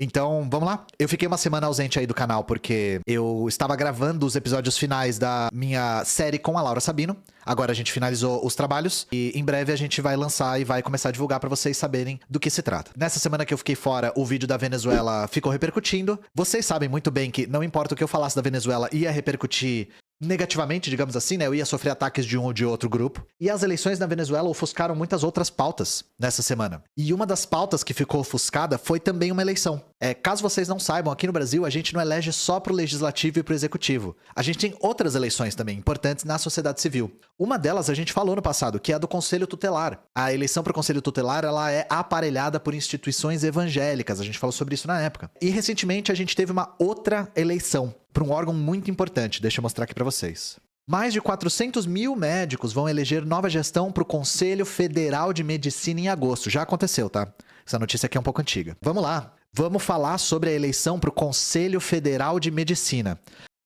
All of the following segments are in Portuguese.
Então, vamos lá? Eu fiquei uma semana ausente aí do canal porque eu estava gravando os episódios finais da minha série com a Laura Sabino. Agora a gente finalizou os trabalhos e em breve a gente vai lançar e vai começar a divulgar pra vocês saberem do que se trata. Nessa semana que eu fiquei fora, o vídeo da Venezuela ficou repercutindo. Vocês sabem muito bem que não importa o que eu falasse da Venezuela, ia repercutir negativamente, digamos assim, né? Eu ia sofrer ataques de um ou de outro grupo. E as eleições na Venezuela ofuscaram muitas outras pautas nessa semana. E uma das pautas que ficou ofuscada foi também uma eleição. Caso vocês não saibam, aqui no Brasil a gente não elege só pro legislativo e pro executivo. A gente tem outras eleições também importantes na sociedade civil. Uma delas a gente falou no passado, que é a do Conselho Tutelar. A eleição para o Conselho Tutelar, ela é aparelhada por instituições evangélicas. A gente falou sobre isso na época. E recentemente a gente teve uma outra eleição para um órgão muito importante. Deixa eu mostrar aqui para vocês. Mais de 400 mil médicos vão eleger nova gestão para o Conselho Federal de Medicina em agosto. Já aconteceu, tá? Essa notícia aqui é um pouco antiga. Vamos lá. Vamos falar sobre a eleição para o Conselho Federal de Medicina.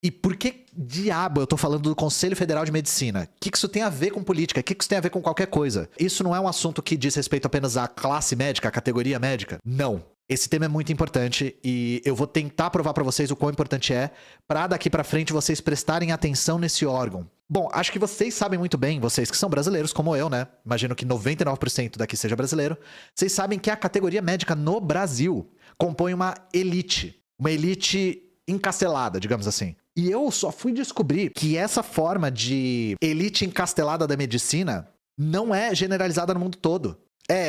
E por que diabo eu tô falando do Conselho Federal de Medicina? O que isso tem a ver com política? O que isso tem a ver com qualquer coisa? Isso não é um assunto que diz respeito apenas à classe médica, à categoria médica? Não. Esse tema é muito importante e eu vou tentar provar pra vocês o quão importante é pra daqui pra frente vocês prestarem atenção nesse órgão. Bom, acho que vocês sabem muito bem, vocês que são brasileiros como eu, né? Imagino que 99% daqui seja brasileiro. Vocês sabem que a categoria médica no Brasil compõe uma elite encastelada, digamos assim. E eu só fui descobrir que essa forma de elite encastelada da medicina não é generalizada no mundo todo.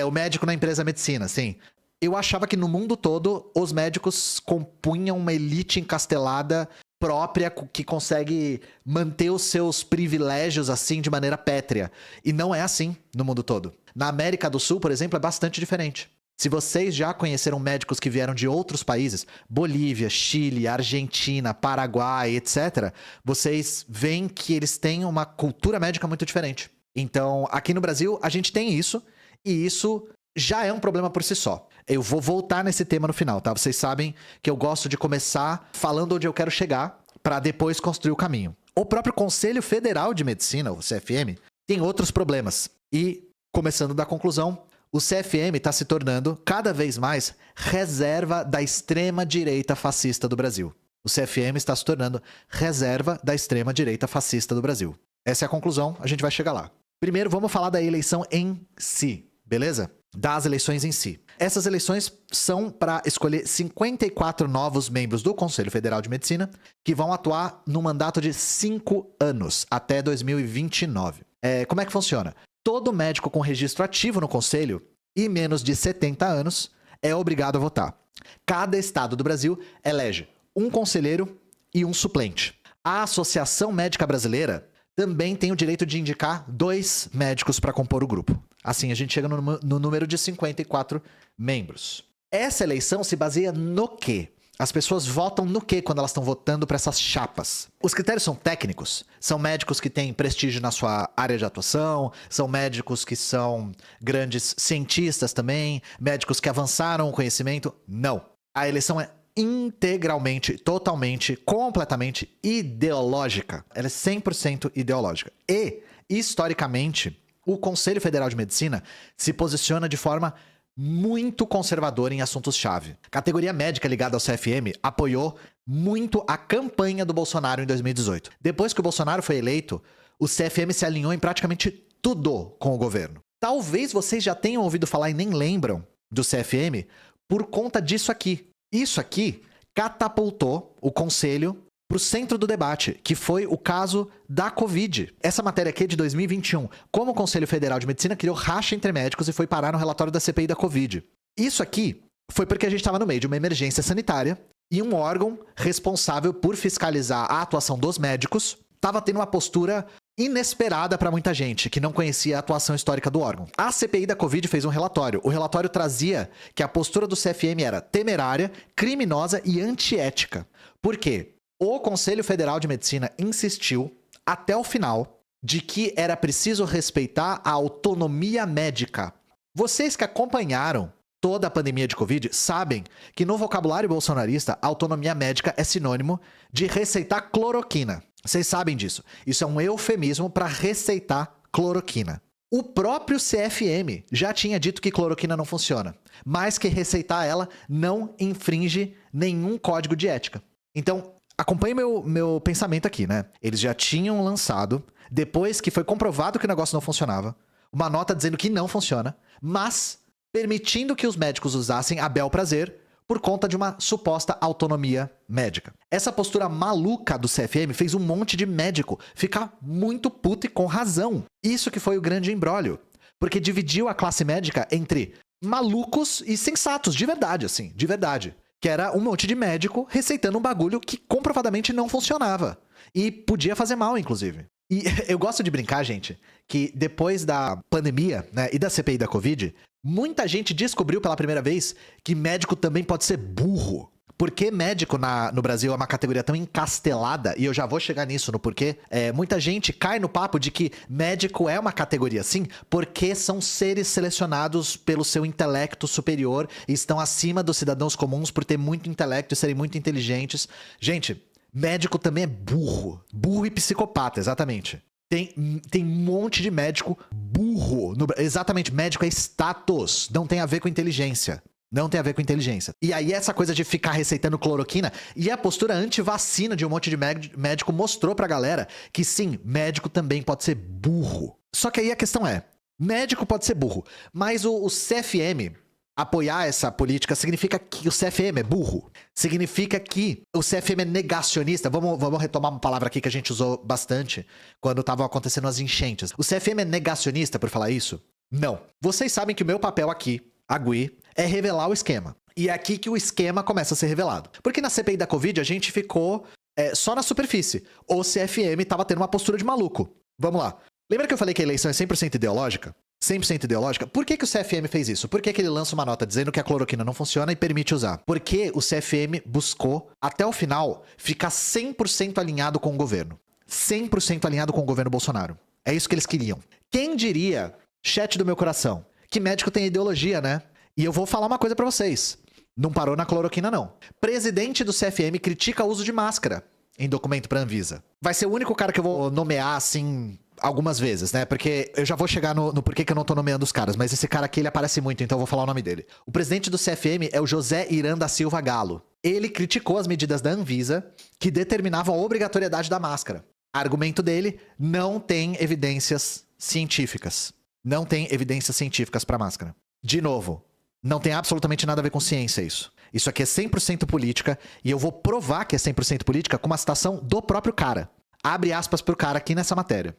O médico na empresa medicina, sim. Eu achava que no mundo todo os médicos compunham uma elite encastelada própria que consegue manter os seus privilégios assim de maneira pétrea. E não é assim no mundo todo. Na América do Sul, por exemplo, é bastante diferente. Se vocês já conheceram médicos que vieram de outros países, Bolívia, Chile, Argentina, Paraguai, etc., vocês veem que eles têm uma cultura médica muito diferente. Então, aqui no Brasil, a gente tem isso, e isso já é um problema por si só. Eu vou voltar nesse tema no final, tá? Vocês sabem que eu gosto de começar falando onde eu quero chegar, para depois construir o caminho. O próprio Conselho Federal de Medicina, o CFM, tem outros problemas. E, começando da conclusão, o CFM está se tornando, cada vez mais, reserva da extrema-direita fascista do Brasil. O CFM está se tornando reserva da extrema-direita fascista do Brasil. Essa é a conclusão, a gente vai chegar lá. Primeiro, vamos falar da eleição em si, beleza? Das eleições em si. Essas eleições são para escolher 54 novos membros do Conselho Federal de Medicina, que vão atuar no mandato de 5 anos, até 2029. Como é que funciona? Todo médico com registro ativo no conselho e menos de 70 anos é obrigado a votar. Cada estado do Brasil elege um conselheiro e um suplente. A Associação Médica Brasileira também tem o direito de indicar 2 médicos para compor o grupo. Assim, a gente chega no número de 54 membros. Essa eleição se baseia no quê? As pessoas votam no quê quando elas estão votando para essas chapas? Os critérios são técnicos? São médicos que têm prestígio na sua área de atuação? São médicos que são grandes cientistas também? Médicos que avançaram o conhecimento? Não. A eleição é integralmente, totalmente, completamente ideológica. Ela é 100% ideológica. E, historicamente, o Conselho Federal de Medicina se posiciona de forma muito conservadora em assuntos-chave. A categoria médica ligada ao CFM apoiou muito a campanha do Bolsonaro em 2018. Depois que o Bolsonaro foi eleito, o CFM se alinhou em praticamente tudo com o governo. Talvez vocês já tenham ouvido falar e nem lembram do CFM por conta disso aqui. Isso aqui catapultou o conselho para o centro do debate, que foi o caso da Covid. Essa matéria aqui é de 2021. Como o Conselho Federal de Medicina criou racha entre médicos e foi parar no relatório da CPI da Covid. Isso aqui foi porque a gente estava no meio de uma emergência sanitária e um órgão responsável por fiscalizar a atuação dos médicos estava tendo uma postura inesperada para muita gente, que não conhecia a atuação histórica do órgão. A CPI da Covid fez um relatório. O relatório trazia que a postura do CFM era temerária, criminosa e antiética. Por quê? O Conselho Federal de Medicina insistiu, até o final, de que era preciso respeitar a autonomia médica. Vocês que acompanharam toda a pandemia de Covid sabem que no vocabulário bolsonarista, autonomia médica é sinônimo de receitar cloroquina. Vocês sabem disso. Isso é um eufemismo para receitar cloroquina. O próprio CFM já tinha dito que cloroquina não funciona, mas que receitar ela não infringe nenhum código de ética. Então, acompanhe meu pensamento aqui, né? Eles já tinham lançado, depois que foi comprovado que o negócio não funcionava, uma nota dizendo que não funciona, mas permitindo que os médicos usassem a bel prazer por conta de uma suposta autonomia médica. Essa postura maluca do CFM fez um monte de médico ficar muito puto e com razão. Isso que foi o grande imbróglio, porque dividiu a classe médica entre malucos e sensatos, de verdade, assim, de verdade. Que era um monte de médico receitando um bagulho que comprovadamente não funcionava. E podia fazer mal, inclusive. E eu gosto de brincar, gente, que depois da pandemia, né, e da CPI da Covid, muita gente descobriu pela primeira vez que médico também pode ser burro. Porque médico no Brasil é uma categoria tão encastelada, e eu já vou chegar nisso no porquê, muita gente cai no papo de que médico é uma categoria, sim, porque são seres selecionados pelo seu intelecto superior e estão acima dos cidadãos comuns por ter muito intelecto e serem muito inteligentes. Gente, médico também é burro. Burro e psicopata, exatamente. Tem um monte de médico burro. Exatamente, médico é status, não tem a ver com inteligência. Não tem a ver com inteligência. E aí essa coisa de ficar receitando cloroquina e a postura anti-vacina de um monte de médico mostrou pra galera que sim, médico também pode ser burro. Só que aí a questão é, médico pode ser burro, mas o CFM apoiar essa política significa que o CFM é burro. Significa que o CFM é negacionista. Vamos retomar uma palavra aqui que a gente usou bastante quando estavam acontecendo as enchentes. O CFM é negacionista por falar isso? Não. Vocês sabem que o meu papel aqui, a Gui, é revelar o esquema. E é aqui que o esquema começa a ser revelado. Porque na CPI da Covid a gente ficou só na superfície. O CFM tava tendo uma postura de maluco. Vamos lá. Lembra que eu falei que a eleição é 100% ideológica? 100% ideológica? Por que o CFM fez isso? Por que ele lança uma nota dizendo que a cloroquina não funciona e permite usar? Porque o CFM buscou, até o final, ficar 100% alinhado com o governo. 100% alinhado com o governo Bolsonaro. É isso que eles queriam. Quem diria, chat do meu coração, que médico tem ideologia, né? E eu vou falar uma coisa pra vocês. Não parou na cloroquina, não. Presidente do CFM critica o uso de máscara em documento pra Anvisa. Vai ser o único cara que eu vou nomear, assim, algumas vezes, né? Porque eu já vou chegar no porquê que eu não tô nomeando os caras, mas esse cara aqui, ele aparece muito, então eu vou falar o nome dele. O presidente do CFM é o José Irã da Silva Galo. Ele criticou as medidas da Anvisa que determinavam a obrigatoriedade da máscara. Argumento dele, não tem evidências científicas. Não tem evidências científicas pra máscara. De novo, não tem absolutamente nada a ver com ciência isso. Isso aqui é 100% política e eu vou provar que é 100% política com uma citação do próprio cara. Abre aspas pro cara aqui nessa matéria.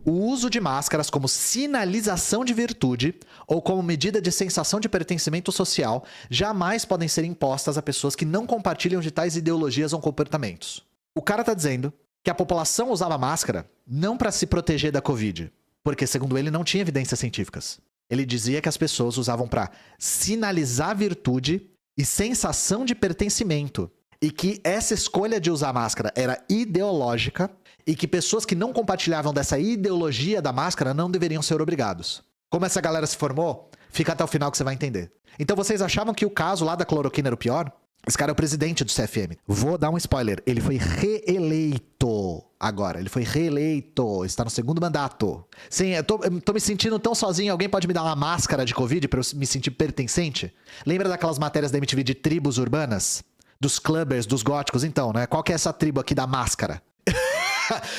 O uso de máscaras como sinalização de virtude ou como medida de sensação de pertencimento social jamais podem ser impostas a pessoas que não compartilham de tais ideologias ou comportamentos. O cara tá dizendo que a população usava máscara não para se proteger da Covid, porque segundo ele não tinha evidências científicas. Ele dizia que as pessoas usavam para sinalizar virtude e sensação de pertencimento. E que essa escolha de usar máscara era ideológica e que pessoas que não compartilhavam dessa ideologia da máscara não deveriam ser obrigados. Como essa galera se formou, fica até o final que você vai entender. Então vocês achavam que o caso lá da cloroquina era o pior? Esse cara é o presidente do CFM. Vou dar um spoiler. Ele foi reeleito agora. Ele foi reeleito. Está no segundo mandato. Sim, eu tô me sentindo tão sozinho. Alguém pode me dar uma máscara de Covid pra eu me sentir pertencente? Lembra daquelas matérias da MTV de tribos urbanas? Dos clubbers, dos góticos? Então, né? Qual que é essa tribo aqui da máscara?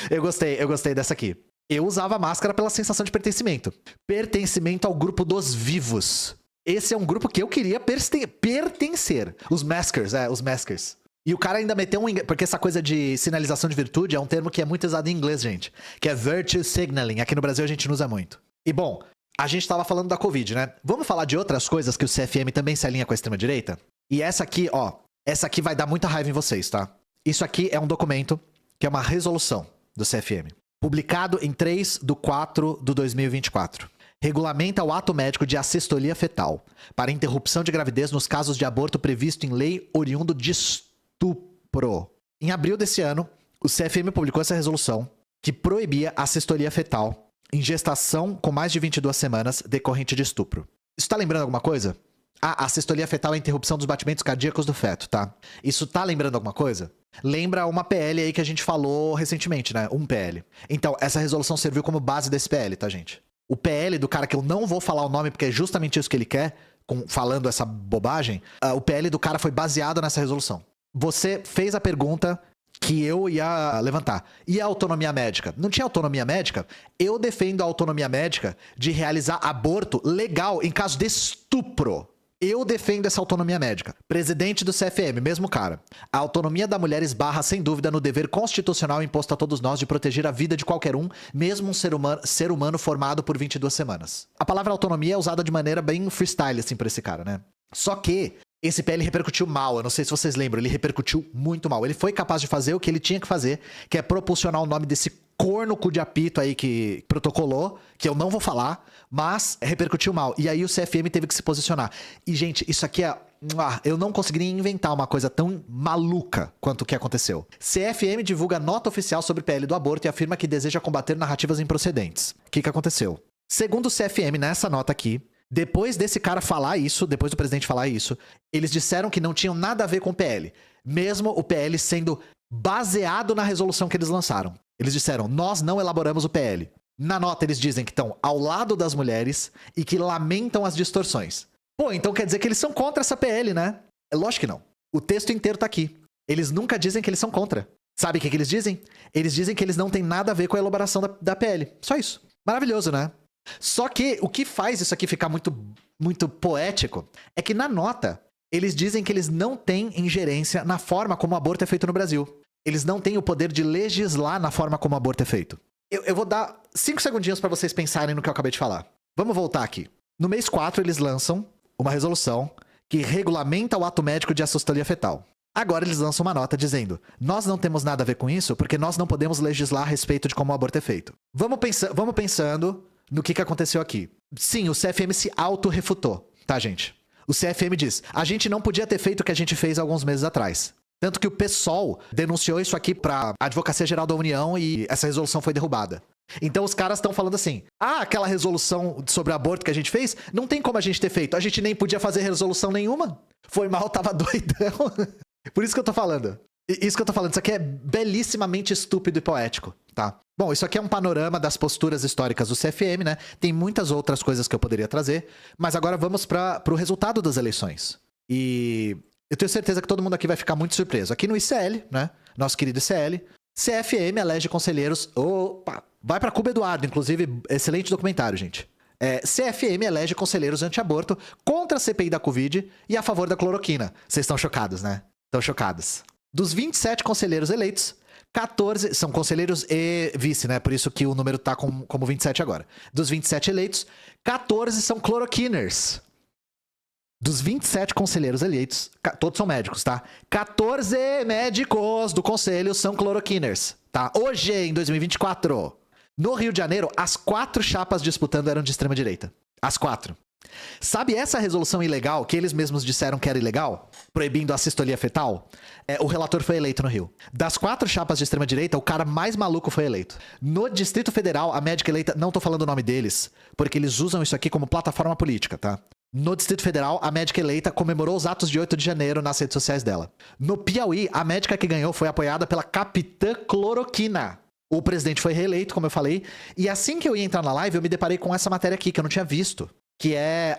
Eu gostei dessa aqui. Eu usava máscara pela sensação de pertencimento. Pertencimento ao grupo dos vivos. Esse é um grupo que eu queria pertencer. Os maskers, os maskers. E o cara ainda meteu porque essa coisa de sinalização de virtude é um termo que é muito usado em inglês, gente. Que é virtue signaling. Aqui no Brasil a gente não usa muito. E bom, a gente tava falando da Covid, né? Vamos falar de outras coisas que o CFM também se alinha com a extrema-direita? E essa aqui, ó. Essa aqui vai dar muita raiva em vocês, tá? Isso aqui é um documento que é uma resolução do CFM. Publicado em 3/4/2024. Regulamenta o ato médico de assistolia fetal para interrupção de gravidez nos casos de aborto previsto em lei oriundo de estupro. Em abril desse ano, o CFM publicou essa resolução que proibia a assistolia fetal em gestação com mais de 22 semanas decorrente de estupro. Isso tá lembrando alguma coisa? A assistolia fetal é a interrupção dos batimentos cardíacos do feto, tá? Isso tá lembrando alguma coisa? Lembra uma PL aí que a gente falou recentemente, né? Um PL. Então, essa resolução serviu como base desse PL, tá, gente? o PL do cara que eu não vou falar o nome porque é justamente isso que ele quer, falando essa bobagem, o PL do cara foi baseado nessa resolução. Você fez a pergunta que eu ia levantar. E a autonomia médica? Não tinha autonomia médica? Eu defendo a autonomia médica de realizar aborto legal em caso de estupro. Eu defendo essa autonomia médica. Presidente do CFM, mesmo cara. A autonomia da mulher esbarra, sem dúvida, no dever constitucional imposto a todos nós de proteger a vida de qualquer um, mesmo um ser humano formado por 22 semanas. A palavra autonomia é usada de maneira bem freestyle, assim, pra esse cara, né? Só que esse PL repercutiu mal, eu não sei se vocês lembram, ele repercutiu muito mal. Ele foi capaz de fazer o que ele tinha que fazer, que é propulsionar o nome desse corno cu de apito aí que protocolou, que eu não vou falar, mas repercutiu mal. E aí o CFM teve que se posicionar. E, gente, isso aqui é... eu não conseguiria inventar uma coisa tão maluca quanto o que aconteceu. CFM divulga nota oficial sobre PL do aborto e afirma que deseja combater narrativas improcedentes. O que aconteceu? Segundo o CFM, nessa nota aqui, depois desse cara falar isso, depois do presidente falar isso, eles disseram que não tinham nada a ver com o PL. Mesmo o PL sendo baseado na resolução que eles lançaram. Eles disseram, nós não elaboramos o PL. Na nota eles dizem que estão ao lado das mulheres e que lamentam as distorções. Pô, então quer dizer que eles são contra essa PL, né? É lógico que não. O texto inteiro tá aqui. Eles nunca dizem que eles são contra. Sabe o que eles dizem? Eles dizem que eles não têm nada a ver com a elaboração da PL. Só isso. Maravilhoso, né? Só que o que faz isso aqui ficar muito poético é que na nota eles dizem que eles não têm ingerência na forma como o aborto é feito no Brasil. Eles não têm o poder de legislar na forma como o aborto é feito. Eu vou dar 5 segundinhos para vocês pensarem no que eu acabei de falar. Vamos voltar aqui. No mês 4 eles lançam uma resolução que regulamenta o ato médico de assistolia fetal. Agora eles lançam uma nota dizendo, nós não temos nada a ver com isso porque nós não podemos legislar a respeito de como o aborto é feito. Vamos pensando no que aconteceu aqui. Sim, o CFM se auto-refutou, tá, gente? O CFM diz, a gente não podia ter feito o que a gente fez alguns meses atrás. Tanto que o PSOL denunciou isso aqui pra Advocacia Geral da União e essa resolução foi derrubada. Então os caras estão falando assim, aquela resolução sobre aborto que a gente fez, não tem como a gente ter feito. A gente nem podia fazer resolução nenhuma. Foi mal, tava doidão. Por isso que eu tô falando. Isso aqui é belíssimamente estúpido e poético, tá? Bom, isso aqui é um panorama das posturas históricas do CFM, né? Tem muitas outras coisas que eu poderia trazer, mas agora vamos pro resultado das eleições. E eu tenho certeza que todo mundo aqui vai ficar muito surpreso. Aqui no ICL, né? Nosso querido ICL, CFM elege conselheiros... Opa! Vai pra Cuba Eduardo, inclusive, excelente documentário, gente. CFM elege conselheiros anti-aborto contra a CPI da Covid e a favor da cloroquina. Vocês estão chocados, né? Estão chocados. Dos 27 conselheiros eleitos, 14 são conselheiros e vice, né? Por isso que o número tá como 27 agora. Dos 27 eleitos, 14 são cloroquiners. Dos 27 conselheiros eleitos, todos são médicos, tá? 14 médicos do conselho são cloroquiners, tá? Hoje, em 2024, no Rio de Janeiro, as 4 chapas disputando eram de extrema-direita. As 4. Sabe essa resolução ilegal, que eles mesmos disseram que era ilegal? Proibindo a assistolia fetal? O relator foi eleito no Rio. Das 4 chapas de extrema-direita, o cara mais maluco foi eleito. No Distrito Federal, a médica eleita... Não tô falando o nome deles, porque eles usam isso aqui como plataforma política, tá? No Distrito Federal, a médica eleita comemorou os atos de 8 de janeiro nas redes sociais dela. No Piauí, a médica que ganhou foi apoiada pela Capitã Cloroquina. O presidente foi reeleito, como eu falei. E assim que eu ia entrar na live, eu me deparei com essa matéria aqui, que eu não tinha visto. Que é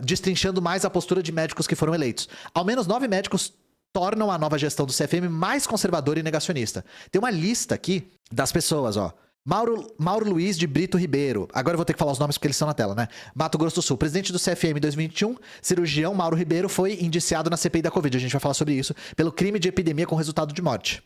destrinchando mais a postura de médicos que foram eleitos. Ao menos 9 médicos tornam a nova gestão do CFM mais conservadora e negacionista. Tem uma lista aqui das pessoas, ó. Mauro Luiz de Brito Ribeiro. Agora eu vou ter que falar os nomes porque eles estão na tela, né? Mato Grosso do Sul. Presidente do CFM em 2021, cirurgião Mauro Ribeiro foi indiciado na CPI da Covid. A gente vai falar sobre isso. Pelo crime de epidemia com resultado de morte.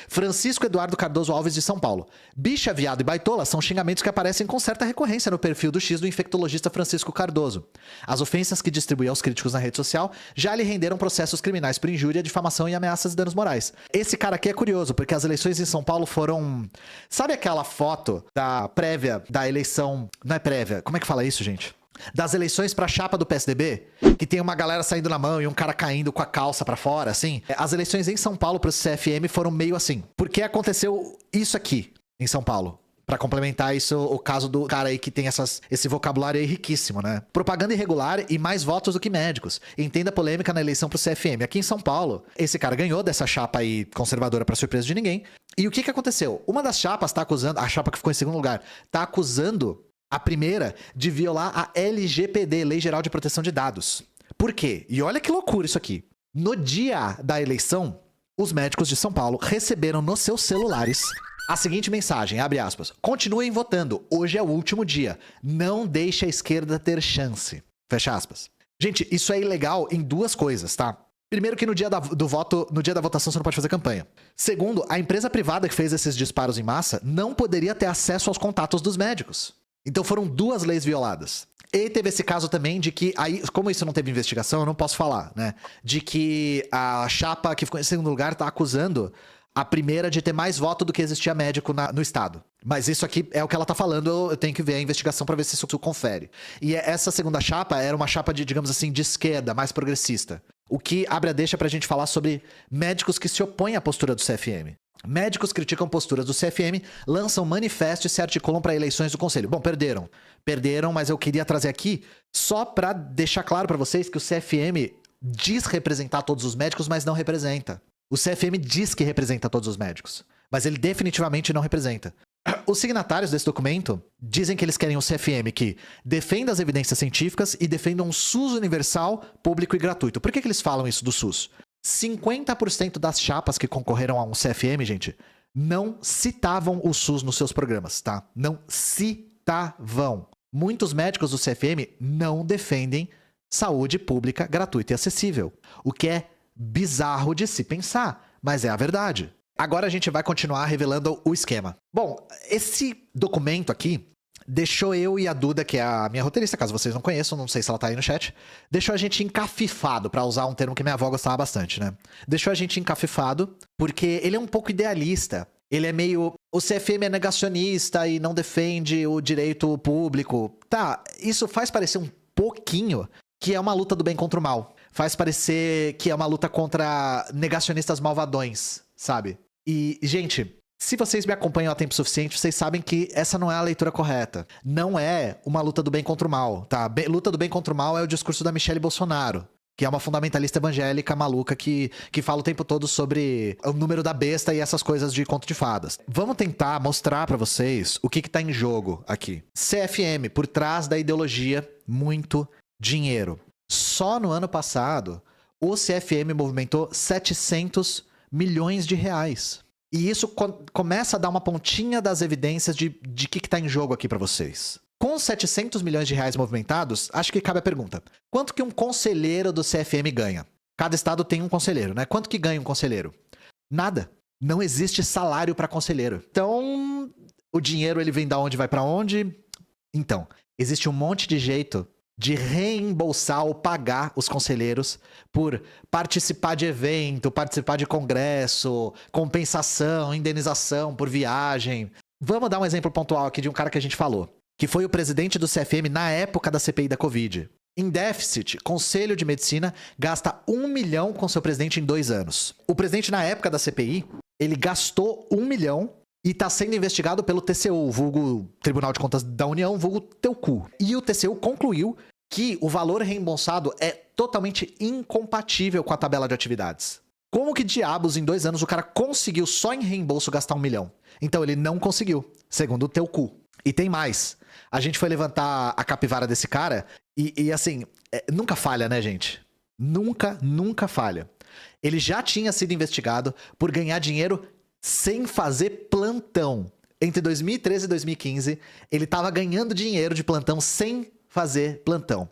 Francisco Eduardo Cardoso Alves de São Paulo. Bicha, viado e baitola são xingamentos que aparecem com certa recorrência no perfil do X do infectologista Francisco Cardoso. As ofensas que distribui aos críticos na rede social já lhe renderam processos criminais por injúria, difamação e ameaças e danos morais. Esse cara aqui é curioso, porque as eleições em São Paulo foram... Sabe aquela foto da prévia da eleição... Não é prévia, como é que fala isso, gente? Das eleições pra chapa do PSDB, que tem uma galera saindo na mão e um cara caindo com a calça pra fora, assim. As eleições em São Paulo pro CFM foram meio assim. Porque aconteceu isso aqui em São Paulo. Pra complementar isso, o caso do cara aí que tem esse vocabulário aí riquíssimo, né? Propaganda irregular e mais votos do que médicos. Entenda a polêmica na eleição pro CFM. Aqui em São Paulo, esse cara ganhou dessa chapa aí conservadora pra surpresa de ninguém. E o que aconteceu? Uma das chapas tá acusando... A chapa que ficou em segundo lugar tá acusando A primeira, de violar a LGPD, Lei Geral de Proteção de Dados. Por quê? E olha que loucura isso aqui. No dia da eleição, os médicos de São Paulo receberam nos seus celulares a seguinte mensagem, abre aspas, continuem votando, hoje é o último dia, não deixe a esquerda ter chance, fecha aspas. Gente, isso é ilegal em duas coisas, tá? Primeiro que no dia do voto, no dia da votação você não pode fazer campanha. Segundo, a empresa privada que fez esses disparos em massa não poderia ter acesso aos contatos dos médicos. Então foram duas leis violadas. E teve esse caso também de que, aí, como isso não teve investigação, eu não posso falar, né? De que a chapa que ficou em segundo lugar tá acusando a primeira de ter mais voto do que existia médico no estado. Mas isso aqui é o que ela tá falando, eu tenho que ver a investigação pra ver se isso confere. E essa segunda chapa era uma chapa de, digamos assim, de esquerda, mais progressista. O que abre a deixa pra gente falar sobre médicos que se opõem à postura do CFM. Médicos criticam posturas do CFM, lançam manifesto e se articulam para eleições do conselho. Bom, perderam. Perderam, mas eu queria trazer aqui só para deixar claro para vocês que o CFM diz representar todos os médicos, mas não representa. O CFM diz que representa todos os médicos, mas ele definitivamente não representa. Os signatários desse documento dizem que eles querem um CFM que defenda as evidências científicas e defenda um SUS universal, público e gratuito. Por que eles falam isso do SUS? 50% das chapas que concorreram a um CFM, gente, não citavam o SUS nos seus programas, tá? Não citavam. Muitos médicos do CFM não defendem saúde pública, gratuita e acessível. O que é bizarro de se pensar, mas é a verdade. Agora a gente vai continuar revelando o esquema. Bom, esse documento aqui deixou eu e a Duda, que é a minha roteirista, caso vocês não conheçam, não sei se ela tá aí no chat, deixou a gente encafifado, pra usar um termo que minha avó gostava bastante, né? Deixou a gente encafifado, porque ele é um pouco idealista. Ele é meio... O CFM é negacionista e não defende o direito público. Tá, isso faz parecer um pouquinho que é uma luta do bem contra o mal. Faz parecer que é uma luta contra negacionistas malvadões, sabe? E, gente... Se vocês me acompanham há tempo suficiente, vocês sabem que essa não é a leitura correta. Não é uma luta do bem contra o mal, tá? Luta do bem contra o mal é o discurso da Michelle Bolsonaro, que é uma fundamentalista evangélica maluca que fala o tempo todo sobre o número da besta e essas coisas de conto de fadas. Vamos tentar mostrar pra vocês o que tá em jogo aqui. CFM, por trás da ideologia, muito dinheiro. Só no ano passado, o CFM movimentou 700 milhões de reais. E isso começa a dar uma pontinha das evidências de que tá em jogo aqui pra vocês. Com 700 milhões de reais movimentados, acho que cabe a pergunta. Quanto que um conselheiro do CFM ganha? Cada estado tem um conselheiro, né? Quanto que ganha um conselheiro? Nada. Não existe salário pra conselheiro. Então, o dinheiro ele vem da onde, vai pra onde? Então, existe um monte de jeito de reembolsar ou pagar os conselheiros por participar de evento, participar de congresso, compensação, indenização por viagem. Vamos dar um exemplo pontual aqui de um cara que a gente falou, que foi o presidente do CFM na época da CPI da Covid. Em déficit, Conselho de Medicina gasta 1 milhão com seu presidente em 2 anos. O presidente na época da CPI, ele gastou 1 milhão e está sendo investigado pelo TCU, vulgo Tribunal de Contas da União, vulgo teu cu. E o TCU concluiu que o valor reembolsado é totalmente incompatível com a tabela de atividades. Como que diabos, em 2 anos, o cara conseguiu só em reembolso gastar 1 milhão? Então ele não conseguiu, segundo o teu cu. E tem mais. A gente foi levantar a capivara desse cara e assim, nunca falha, né, gente? Nunca falha. Ele já tinha sido investigado por ganhar dinheiro sem fazer plantão. Entre 2013 e 2015, ele tava ganhando dinheiro de plantão sem fazer plantão.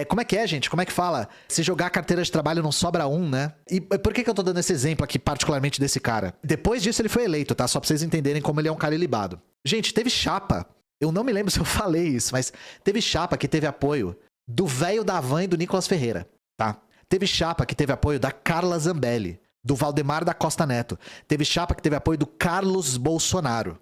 Como é que é, gente? Como é que fala? Se jogar a carteira de trabalho não sobra um, né? E por que eu tô dando esse exemplo aqui, particularmente desse cara? Depois disso ele foi eleito, tá? Só pra vocês entenderem como ele é um cara ilibado. Gente, teve chapa. Eu não me lembro se eu falei isso, mas teve chapa que teve apoio do velho da Van e do Nicolas Ferreira, tá? Teve chapa que teve apoio da Carla Zambelli, do Valdemar da Costa Neto. Teve chapa que teve apoio do Carlos Bolsonaro.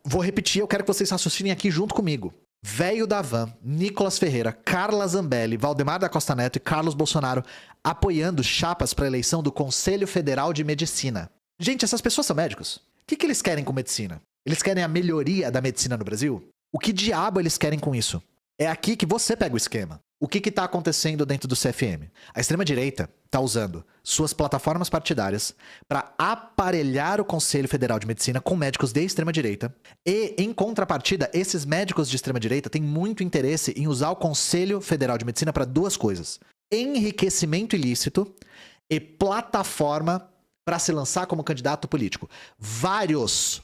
Vou repetir, eu quero que vocês raciocinem aqui junto comigo. Velho da Van, Nicolas Ferreira, Carla Zambelli, Valdemar da Costa Neto e Carlos Bolsonaro apoiando chapas para a eleição do Conselho Federal de Medicina. Gente, essas pessoas são médicos? O que eles querem com medicina? Eles querem a melhoria da medicina no Brasil? O que diabo eles querem com isso? É aqui que você pega o esquema. O que está acontecendo dentro do CFM? A extrema-direita está usando suas plataformas partidárias para aparelhar o Conselho Federal de Medicina com médicos de extrema-direita. E, em contrapartida, esses médicos de extrema-direita têm muito interesse em usar o Conselho Federal de Medicina para duas coisas: enriquecimento ilícito e plataforma para se lançar como candidato político. Vários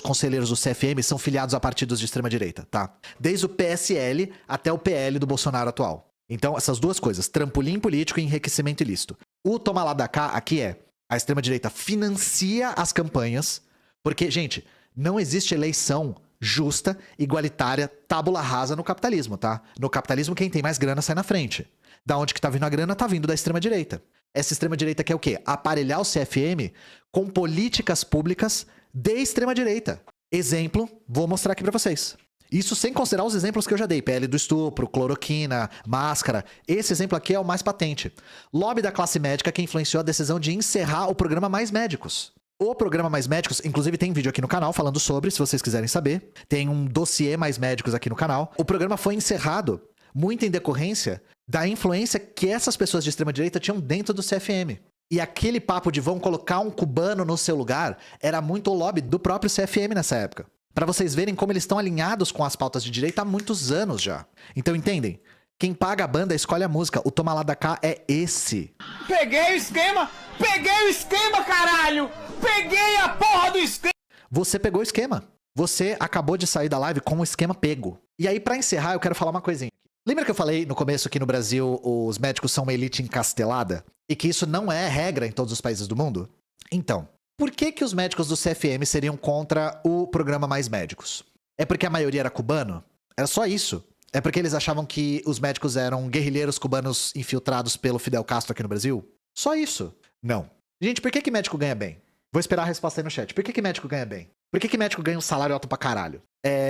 conselheiros do CFM são filiados a partidos de extrema-direita, tá? Desde o PSL até o PL do Bolsonaro atual. Então, essas duas coisas, trampolim político e enriquecimento ilícito. O toma lá da cá aqui é: a extrema-direita financia as campanhas, porque, gente, não existe eleição justa, igualitária, tábula rasa no capitalismo, tá? No capitalismo, quem tem mais grana sai na frente. Da onde que tá vindo a grana? Tá vindo da extrema-direita. Essa extrema-direita quer o quê? Aparelhar o CFM com políticas públicas de extrema-direita. Exemplo, vou mostrar aqui pra vocês. Isso sem considerar os exemplos que eu já dei. PL do estupro, cloroquina, máscara. Esse exemplo aqui é o mais patente. Lobby da classe médica que influenciou a decisão de encerrar o programa Mais Médicos. O programa Mais Médicos, inclusive tem vídeo aqui no canal falando sobre, se vocês quiserem saber. Tem um dossiê Mais Médicos aqui no canal. O programa foi encerrado muito em decorrência da influência que essas pessoas de extrema-direita tinham dentro do CFM. E aquele papo de vão colocar um cubano no seu lugar era muito o lobby do próprio CFM nessa época. Pra vocês verem como eles estão alinhados com as pautas de direita há muitos anos já. Então entendem? Quem paga a banda escolhe a música. O toma lá da cá é esse. Peguei o esquema! Peguei o esquema, caralho! Peguei a porra do esquema! Você pegou o esquema. Você acabou de sair da live com o esquema pego. E aí, pra encerrar, eu quero falar uma coisinha. Lembra que eu falei no começo que no Brasil os médicos são uma elite encastelada? E que isso não é regra em todos os países do mundo? Então, por que que os médicos do CFM seriam contra o programa Mais Médicos? É porque a maioria era cubano? Era só isso. É porque eles achavam que os médicos eram guerrilheiros cubanos infiltrados pelo Fidel Castro aqui no Brasil? Só isso. Não. Gente, por que que médico ganha bem? Vou esperar a resposta aí no chat. Por que que médico ganha bem? Por que que médico ganha um salário alto pra caralho?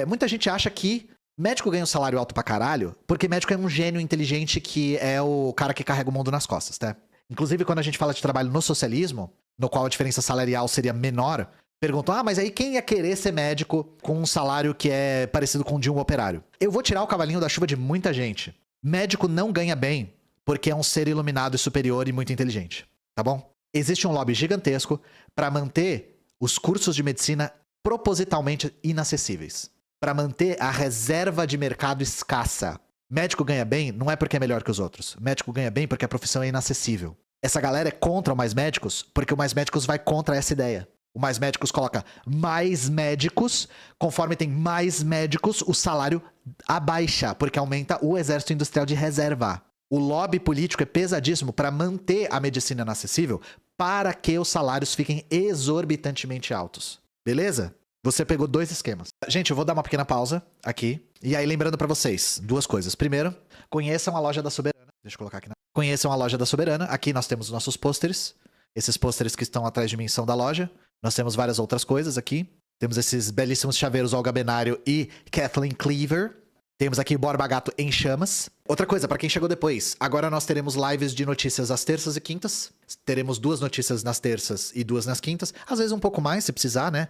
Muita gente acha que médico ganha um salário alto pra caralho porque médico é um gênio inteligente que é o cara que carrega o mundo nas costas, tá? Inclusive, quando a gente fala de trabalho no socialismo, no qual a diferença salarial seria menor, perguntam, mas aí quem ia querer ser médico com um salário que é parecido com o de um operário? Eu vou tirar o cavalinho da chuva de muita gente. Médico não ganha bem porque é um ser iluminado e superior e muito inteligente, tá bom? Existe um lobby gigantesco para manter os cursos de medicina propositalmente inacessíveis. Para manter a reserva de mercado escassa. Médico ganha bem não é porque é melhor que os outros. Médico ganha bem porque a profissão é inacessível. Essa galera é contra o Mais Médicos porque o Mais Médicos vai contra essa ideia. O Mais Médicos coloca mais médicos, conforme tem mais médicos, o salário abaixa, porque aumenta o exército industrial de reserva. O lobby político é pesadíssimo para manter a medicina inacessível para que os salários fiquem exorbitantemente altos. Beleza? Você pegou dois esquemas. Gente, eu vou dar uma pequena pausa aqui. E aí, lembrando pra vocês, duas coisas. Primeiro, conheçam a loja da Soberana. Deixa eu colocar aqui. Conheçam a loja da Soberana. Aqui nós temos os nossos pôsteres. Esses pôsteres que estão atrás de mim são da loja. Nós temos várias outras coisas aqui. Temos esses belíssimos chaveiros Olga Benário e Kathleen Cleaver. Temos aqui Borba Gato em chamas. Outra coisa, pra quem chegou depois. Agora nós teremos lives de notícias às terças e quintas. Teremos 2 notícias nas terças e 2 nas quintas. Às vezes um pouco mais, se precisar, né?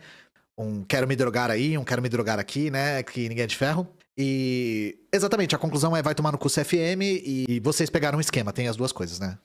Um quero me drogar aí, um quero me drogar aqui, né? Que ninguém é de ferro. E exatamente, a conclusão é vai tomar no cu CFM e vocês pegaram um esquema, tem as duas coisas, né?